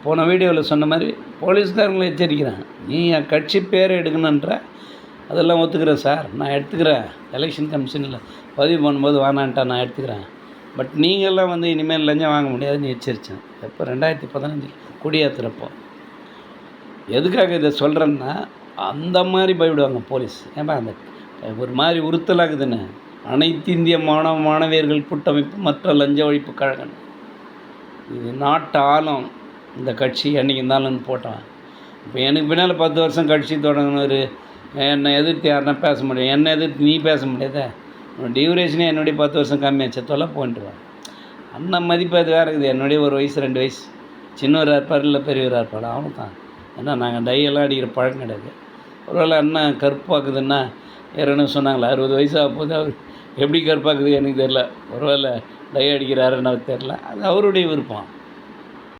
போன வீடியோவில் சொன்ன மாதிரி போலீஸ்காரங்களை எச்சரிக்கிறேன். நீ என் கட்சி பேரை எடுக்கணுன்ற அதெல்லாம் ஒத்துக்கிறேன் சார், நான் எடுத்துக்கிறேன். எலெக்ஷன் கமிஷனில் பதிவு பண்ணும்போது வேணான்ட்டா நான் எடுத்துக்கிறேன். பட் நீங்கள்லாம் வந்து இனிமேல் லஞ்சம் வாங்க முடியாதுன்னு எச்சரித்தேன். எப்போ 2015 கொடியேற்றுறப்போ. எதுக்காக இதை சொல்கிறேன்னா, அந்த மாதிரி பயப்படுவாங்க போலீஸ். ஏன்பா அந்த ஒரு மாதிரி உறுத்தலாகுதுன்னு அனைத்து இந்திய மாணவியர்கள் கூட்டமைப்பு மற்ற லஞ்ச ஒழிப்பு கழகம், இது நாட்டு ஆழம் இந்த கட்சி என்றைக்கு இருந்தாலும் போட்டான். இப்போ எனக்கு பின்னால் 10 வருஷம் கட்சி தொடங்கினவர் என்னை எதிர்த்து யாருன்னா பேச முடியும்? என்னை எதிர்த்து நீ பேச முடியாத? டியூரேஷனே என்னுடைய 10 வருஷம் கம்மியாச்சு, தொலை போன்ட்டுருவேன். அண்ணன் மதிப்பு அது வேறு இருக்குது. என்னுடைய 1 வயசு 2 வயசு சின்னவராக இருப்பார், இல்லை பெரியவராக இருப்பார், அவனு தான். ஏன்னா நாங்கள் டையெல்லாம் அடிக்கிற பழக்கம் கிடையாது. ஒருவேளை அண்ணன் கருப்பாக்குதுன்னா யாருன்னு சொன்னாங்களா, 60 வயசு ஆகும்போது அவர் எப்படி கருப்பாக்குது எனக்கு தெரில. ஒருவேளை டை அடிக்கிறாருன்னு தெரில, அது அவருடைய விருப்பம்.